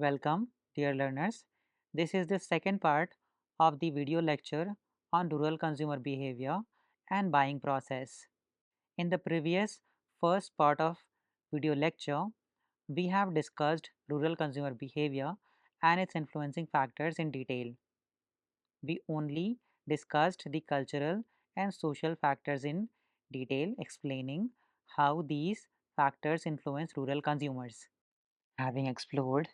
Welcome, dear learners. This is the second part of the video lecture on rural consumer behavior and buying process. In the previous first part of video lecture, we have discussed rural consumer behavior and its influencing factors in detail. We only discussed the cultural and social factors in detail, explaining how these factors influence rural consumers. Having explored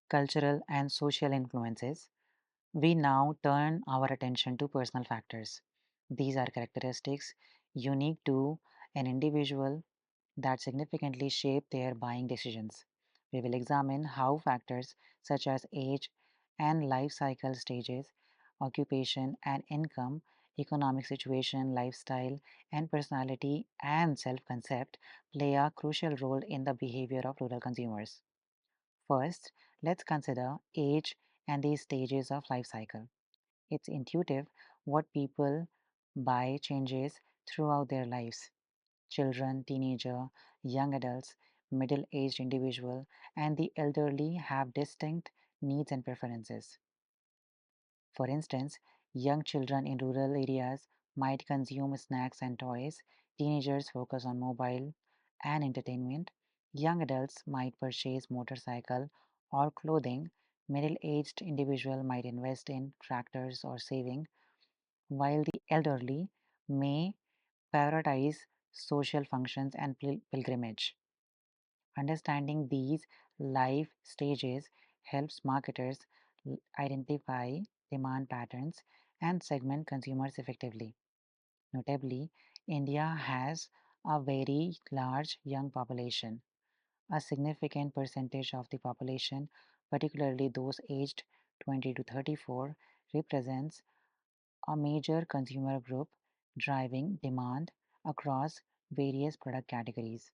cultural and social influences, we now turn our attention to personal factors. These are characteristics unique to an individual that significantly shape their buying decisions. We will examine how factors such as age and life cycle stages, occupation and income, economic situation, lifestyle, and personality and self concept play a crucial role in the behavior of rural consumers. First, let's consider age and the stages of life cycle. It's intuitive what people buy changes throughout their lives. Children, teenager, young adults, middle-aged individual, and the elderly have distinct needs and preferences. For instance, young children in rural areas might consume snacks and toys, teenagers focus on mobile and entertainment, young adults might purchase motorcycle or clothing, middle-aged individual might invest in tractors or saving, while the elderly may prioritize social functions and pilgrimage. Understanding these life stages helps marketers identify demand patterns and segment consumers effectively. Notably, India has a very large young population. A significant percentage of the population, particularly those aged 20 to 34, represents a major consumer group driving demand across various product categories.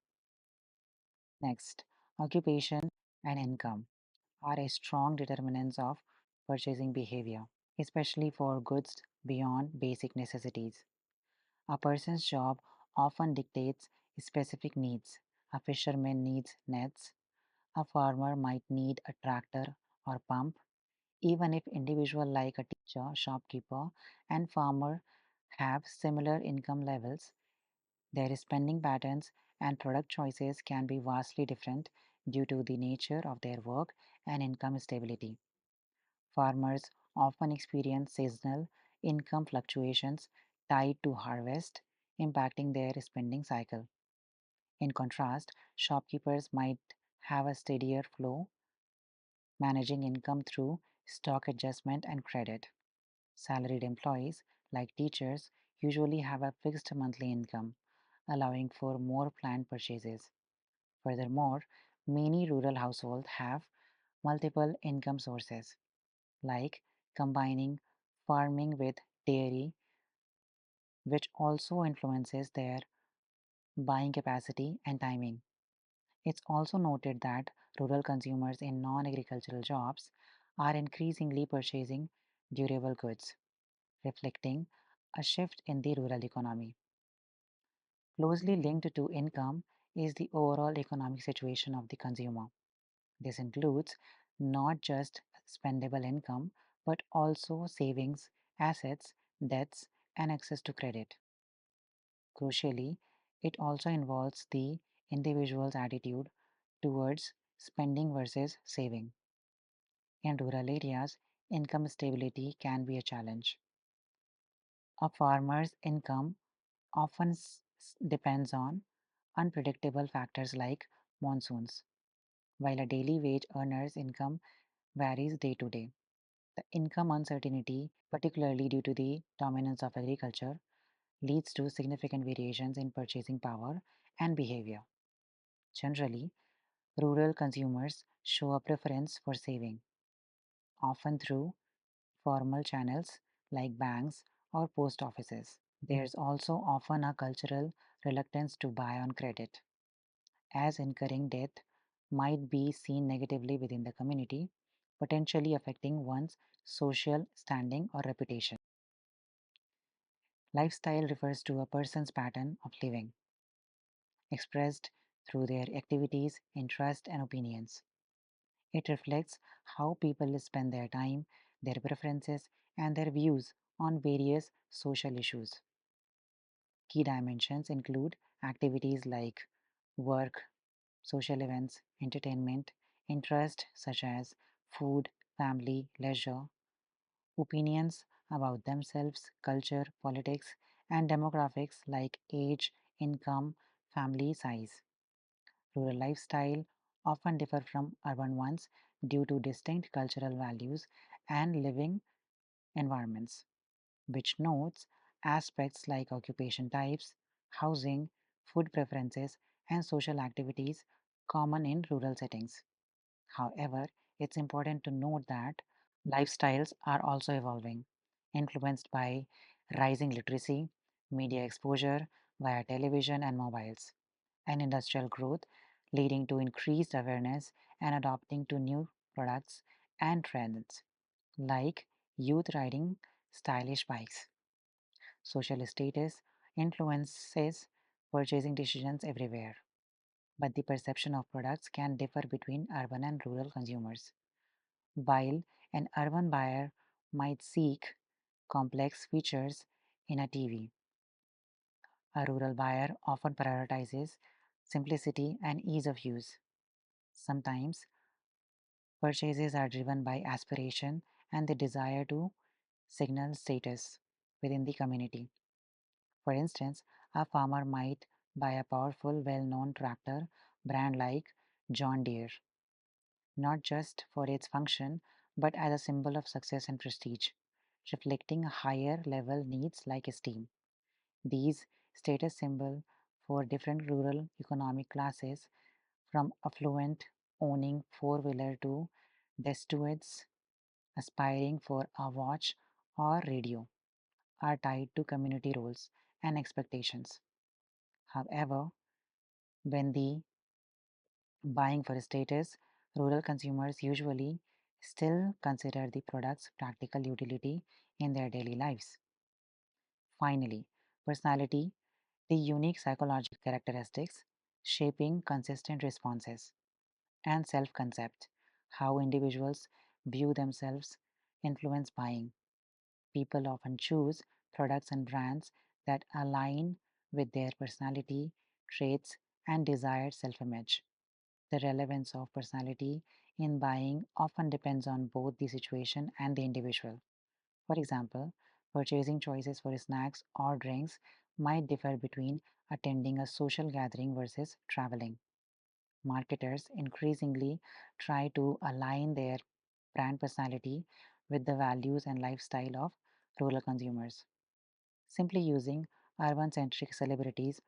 Next, occupation and income are a strong determinants of purchasing behavior, especially for goods beyond basic necessities. A person's job often dictates specific needs. A fisherman needs nets, a farmer might need a tractor or pump, even if individuals like a teacher, shopkeeper, and farmer have similar income levels, their spending patterns and product choices can be vastly different due to the nature of their work and income stability. Farmers often experience seasonal income fluctuations tied to harvest, impacting their spending cycle. In contrast, shopkeepers might have a steadier flow, managing income through stock adjustment and credit. Salaried employees, like teachers, usually have a fixed monthly income, allowing for more planned purchases. Furthermore, many rural households have multiple income sources, like combining farming with dairy, which also influences their buying capacity and timing. It's also noted that rural consumers in non agricultural jobs are increasingly purchasing durable goods, reflecting a shift in the rural economy. Closely linked to income is the overall economic situation of the consumer. This includes not just spendable income, but also savings, assets, debts, and access to credit. Crucially, it also involves the individual's attitude towards spending versus saving. In rural areas, income stability can be a challenge. A farmer's income often depends on unpredictable factors like monsoons, while a daily wage earner's income varies day to day. The income uncertainty, particularly due to the dominance of agriculture, leads to significant variations in purchasing power and behavior. Generally, rural consumers show a preference for saving, often through formal channels like banks or post offices. There's also often a cultural reluctance to buy on credit, as incurring debt might be seen negatively within the community, potentially affecting one's social standing or reputation. Lifestyle refers to a person's pattern of living, expressed through their activities, interests, and opinions. It reflects how people spend their time, their preferences, and their views on various social issues. Key dimensions include activities like work, social events, entertainment, interest such as food, family, leisure, opinions about themselves, culture, politics, and demographics like age, income, family size. Rural lifestyle often differ from urban ones due to distinct cultural values and living environments, which notes aspects like occupation types, housing, food preferences, and social activities common in rural settings. However, it's important to note that lifestyles are also evolving, influenced by rising literacy, media exposure via television and mobiles, and industrial growth, leading to increased awareness and adopting to new products and trends, like youth riding stylish bikes. Social status influences purchasing decisions everywhere, but the perception of products can differ between urban and rural consumers. While an urban buyer might seek complex features in a TV, a rural buyer often prioritizes simplicity and ease of use. Sometimes purchases are driven by aspiration and the desire to signal status within the community. For instance, a farmer might buy a powerful, well known tractor brand like John Deere, not just for its function, but as a symbol of success and prestige, reflecting higher level needs like esteem. These status symbols for different rural economic classes, from affluent owning four-wheeler to destitutes aspiring for a watch or radio, are tied to community roles and expectations. However, when the buying for status, rural consumers usually still consider the product's practical utility in their daily lives. Finally, personality, the unique psychological characteristics shaping consistent responses, and self concept, how individuals view themselves influence buying. People often choose products and brands that align with their personality, traits, and desired self image. The relevance of personality in buying often depends on both the situation and the individual. For example, purchasing choices for snacks or drinks might differ between attending a social gathering versus traveling. Marketers increasingly try to align their brand personality with the values and lifestyle of rural consumers. Simply using urban centric celebrities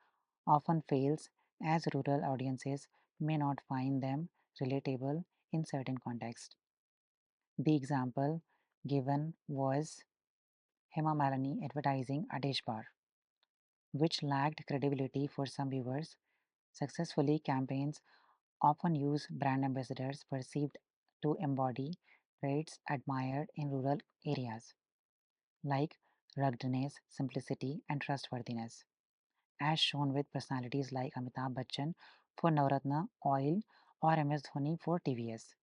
often fails as rural audiences may not find them relatable in certain contexts. The example given was Hema Malini advertising a dish bar, which lacked credibility for some viewers. Successfully, campaigns often use brand ambassadors perceived to embody traits admired in rural areas, like ruggedness, simplicity, and trustworthiness, as shown with personalities like Amitabh Bachchan for Navratna Oil or MS Dhoni for TVS.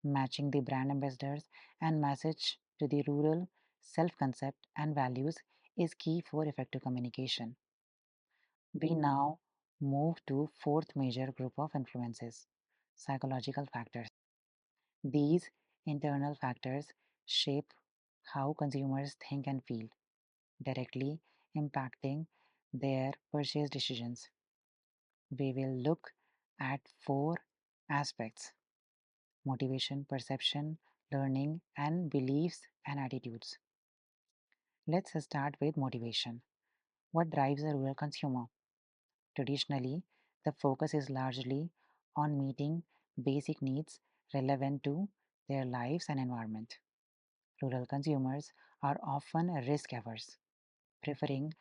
Matching the brand ambassadors and message to the rural self concept and values is key for effective communication. We now move to fourth major group of influences, psychological factors. These internal factors shape how consumers think and feel, directly impacting their purchase decisions. We will look at four aspects: motivation, perception, learning, and beliefs and attitudes. Let's start with motivation. What drives a rural consumer? Traditionally, the focus is largely on meeting basic needs relevant to their lives and environment. Rural consumers are often risk averse, preferring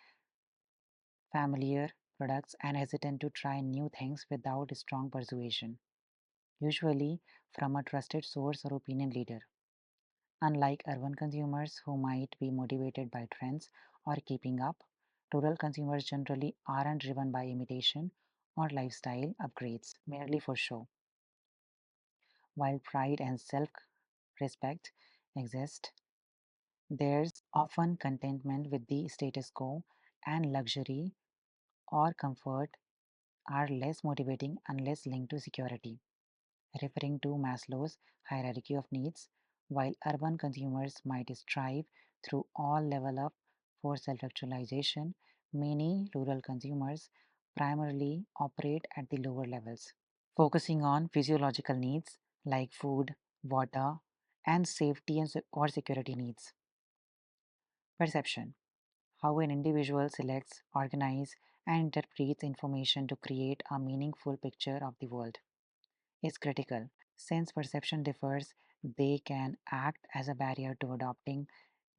familiar products and hesitant to try new things without strong persuasion, usually from a trusted source or opinion leader. Unlike urban consumers who might be motivated by trends or keeping up, rural consumers generally aren't driven by imitation or lifestyle upgrades merely for show. While pride and self respect exist, there's often contentment with the status quo, and luxury or comfort are less motivating unless linked to security. Referring to Maslow's hierarchy of needs, while urban consumers might strive through all level up for self-actualization, many rural consumers primarily operate at the lower levels, focusing on physiological needs like food, water, and safety or security needs. Perception: how an individual selects, organizes, and interprets information to create a meaningful picture of the world is critical. Since perception differs, they can act as a barrier to adopting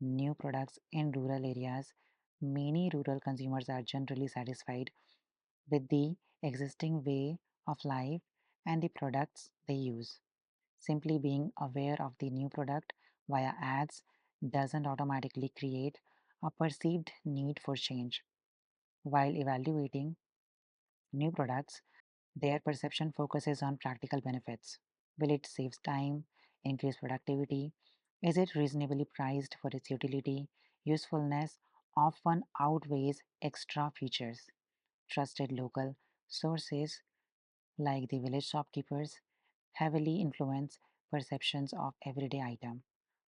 new products in rural areas. Many rural consumers are generally satisfied with the existing way of life and the products they use. Simply being aware of the new product via ads doesn't automatically create a perceived need for change. While evaluating new products, their perception focuses on practical benefits. Will it save time, increase productivity? Is it reasonably priced for its utility? Usefulness often outweighs extra features. Trusted local sources like the village shopkeepers heavily influence perceptions of everyday item.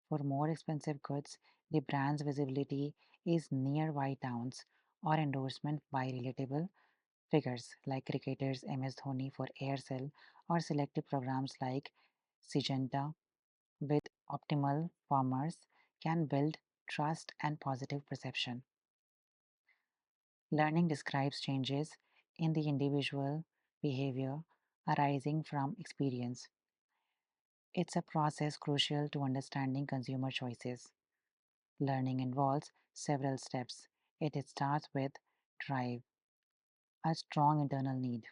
For more expensive goods, the brand's visibility is nearby towns or endorsement by relatable figures like cricketers MS Dhoni for Aircel or selective programs like Syngenta with optimal farmers can build trust and positive perception. Learning describes changes in the individual behavior arising from experience. It's a process crucial to understanding consumer choices. Learning involves several steps. It starts with drive, a strong internal need,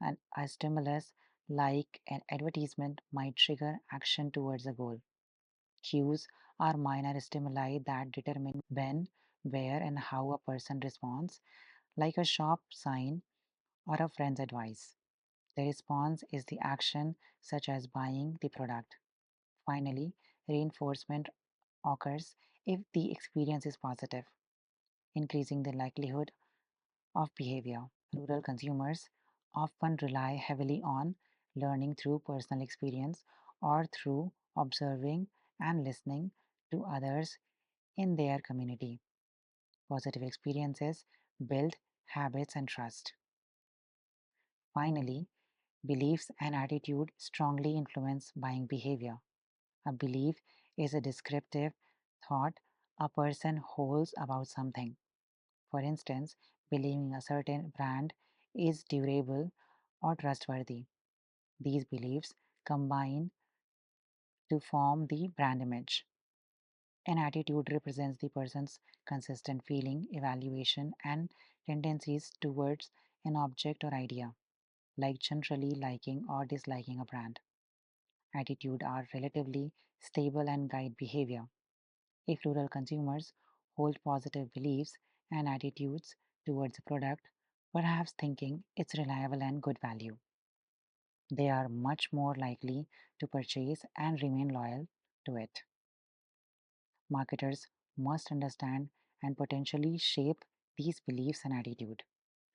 and a stimulus like an advertisement might trigger action towards a goal. Cues are minor stimuli that determine when, where, and how a person responds, like a shop sign or a friend's advice. The response is the action, such as buying the product. Finally, reinforcement occurs if the experience is positive, increasing the likelihood of behavior. Rural consumers often rely heavily on learning through personal experience or through observing and listening to others in their community. Positive experiences build habits and trust. Finally, beliefs and attitude strongly influence buying behavior. A belief is a descriptive thought a person holds about something. For instance, believing a certain brand is durable or trustworthy. These beliefs combine to form the brand image. An attitude represents the person's consistent feeling, evaluation, and tendencies towards an object or idea, like generally liking or disliking a brand. Attitude are relatively stable and guide behavior. If rural consumers hold positive beliefs and attitudes towards a product, perhaps thinking it's reliable and good value, they are much more likely to purchase and remain loyal to it. Marketers must understand and potentially shape these beliefs and attitude.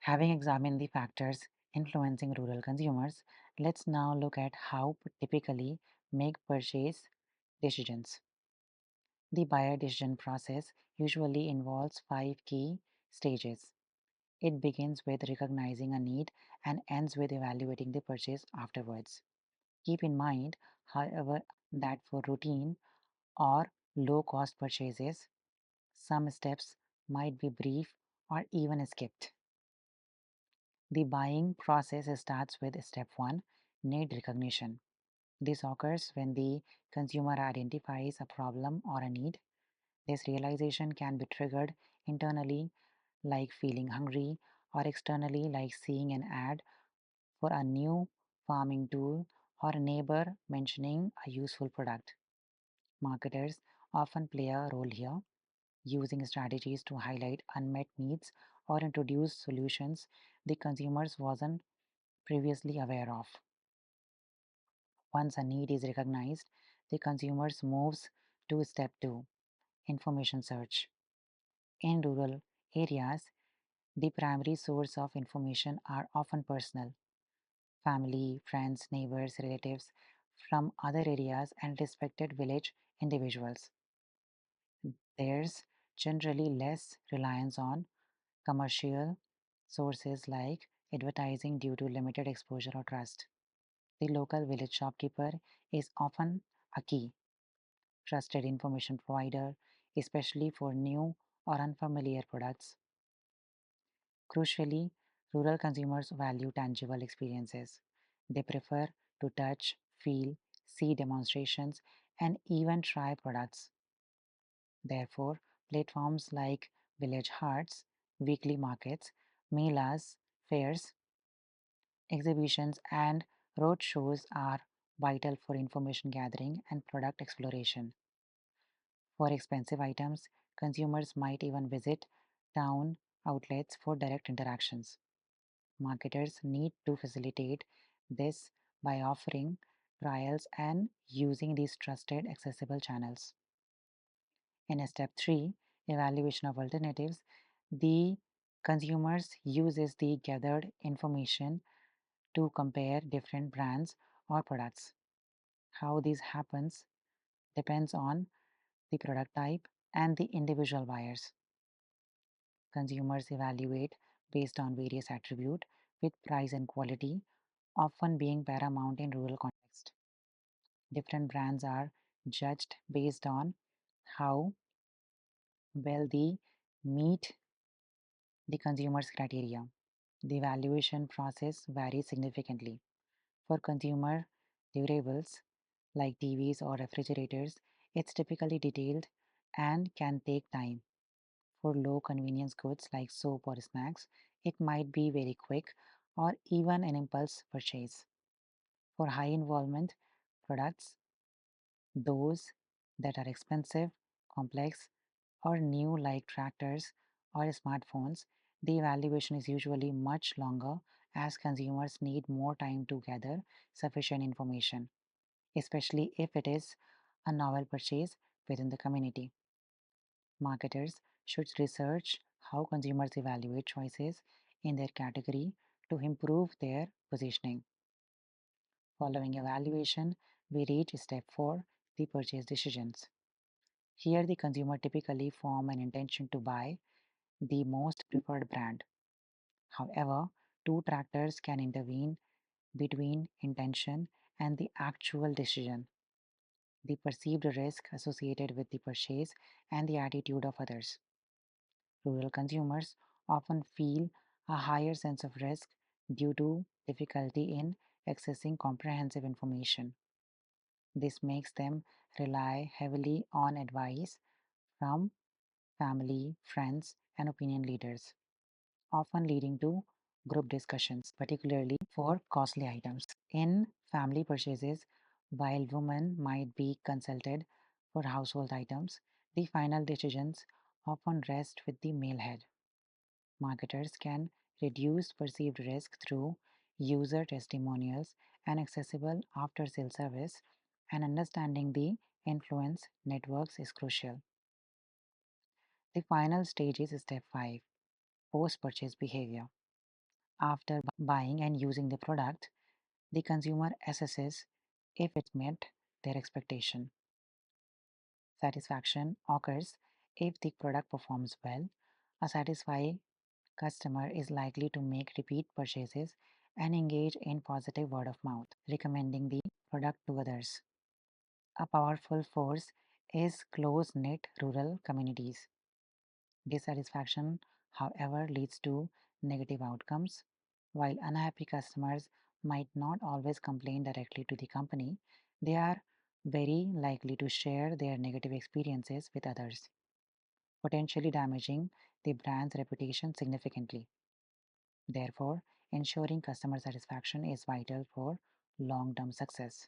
Having examined the factors influencing rural consumers, let's now look at how typically make purchase decisions. The buyer decision process usually involves five key stages. It begins with recognizing a need and ends with evaluating the purchase afterwards. Keep in mind, however, that for routine or low cost purchases, some steps might be brief or even skipped. The buying process starts with step 1, need recognition. This occurs when the consumer identifies a problem or a need. This realization can be triggered internally, like feeling hungry, or externally, like seeing an ad for a new farming tool or a neighbor mentioning a useful product. Marketers often play a role here, using strategies to highlight unmet needs or introduce solutions the consumers wasn't previously aware of. Once a need is recognized, the consumer moves to step 2, information search. In rural areas, the primary source of information are often personal, family, friends, neighbors, relatives from other areas and respected village individuals. There's generally less reliance on commercial sources like advertising due to limited exposure or trust. The local village shopkeeper is often a key trusted information provider, especially for new or unfamiliar products. Crucially, rural consumers value tangible experiences. They prefer to touch, feel, see demonstrations, and even try products. Therefore, platforms like village hearts, weekly markets, melas, fairs, exhibitions, and road shows are vital for information gathering and product exploration. For expensive items, consumers might even visit town outlets for direct interactions. Marketers need to facilitate this by offering trials and using these trusted, accessible channels. In step 3, evaluation of alternatives, the consumers uses the gathered information to compare different brands or products. How this happens depends on the product type and the individual buyers. Consumers evaluate based on various attributes, with price and quality often being paramount in rural context. Different brands are judged based on how well they meet the consumer's criteria. The evaluation process varies significantly. For consumer durables like TVs or refrigerators, it's typically detailed and can take time. For low convenience goods like soap or snacks, it might be very quick or even an impulse purchase. For high involvement products, those that are expensive, complex, or new like tractors or smartphones, the evaluation is usually much longer as consumers need more time to gather sufficient information, especially if it is a novel purchase within the community. Marketers should research how consumers evaluate choices in their category to improve their positioning. Following evaluation, we reach step 4, the purchase decisions. Here, the consumer typically form an intention to buy the most preferred brand. However, two factors can intervene between intention and the actual decision: the perceived risk associated with the purchase and the attitude of others. Rural consumers often feel a higher sense of risk due to difficulty in accessing comprehensive information. This makes them rely heavily on advice from family, friends, and opinion leaders, often leading to group discussions, particularly for costly items. In family purchases, while women might be consulted for household items, the final decisions often rest with the male head. Marketers can reduce perceived risk through user testimonials and accessible after sale service, and understanding the influence networks is crucial. The final stage is step 5, post purchase behavior. After buying and using the product, the consumer assesses if it met their expectation. Satisfaction occurs if the product performs well. A satisfied customer is likely to make repeat purchases and engage in positive word of mouth, recommending the product to others. A powerful force is close knit rural communities. Dissatisfaction, however, leads to negative outcomes. While unhappy customers might not always complain directly to the company, they are very likely to share their negative experiences with others, potentially damaging the brand's reputation significantly. Therefore, ensuring customer satisfaction is vital for long term success.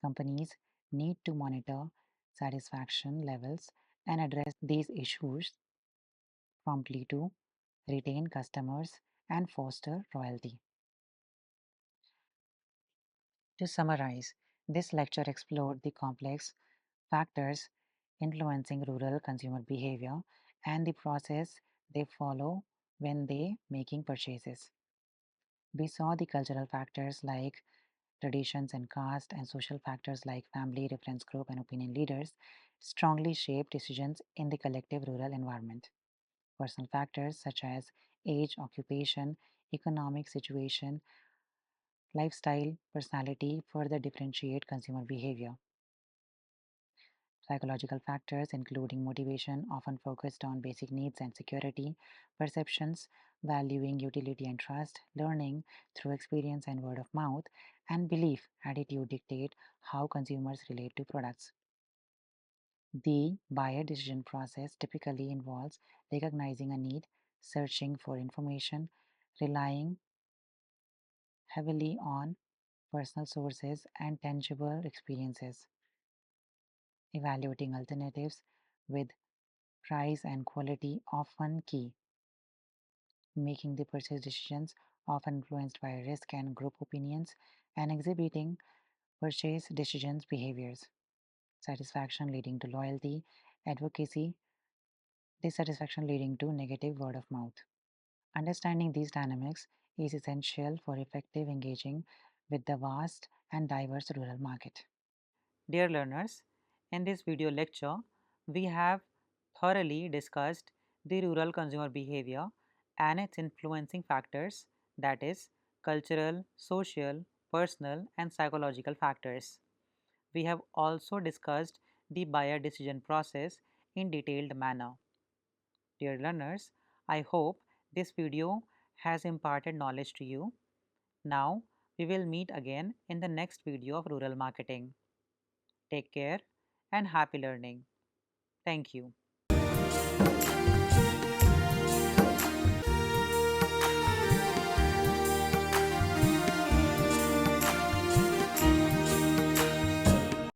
Companies need to monitor satisfaction levels and address these issues promptly to retain customers and foster loyalty. To summarize, This lecture explored the complex factors influencing rural consumer behavior and the process they follow when they making purchases. We saw the cultural factors like traditions and caste and social factors like family, reference group and opinion leaders strongly shape decisions in the collective rural environment. Personal factors such as age, occupation, economic situation, lifestyle, personality further differentiate consumer behavior. Psychological factors, including motivation, often focused on basic needs and security, perceptions, valuing utility and trust, learning through experience and word of mouth, and belief, attitude dictate how consumers relate to products. The buyer decision process typically involves recognizing a need, searching for information, relying heavily on personal sources and tangible experiences, evaluating alternatives with price and quality often key, making the purchase decisions often influenced by risk and group opinions, and exhibiting purchase decisions behaviors, satisfaction leading to loyalty, advocacy, dissatisfaction leading to negative word of mouth. Understanding these dynamics is essential for effective engaging with the vast and diverse rural market. Dear learners, in this video lecture, we have thoroughly discussed the rural consumer behavior and its influencing factors, that is, cultural, social, personal, and psychological factors. We have also discussed the buyer decision process in detailed manner. Dear learners, I hope this video has imparted knowledge to you. Now, we will meet again in the next video of rural marketing. Take care and happy learning. Thank you.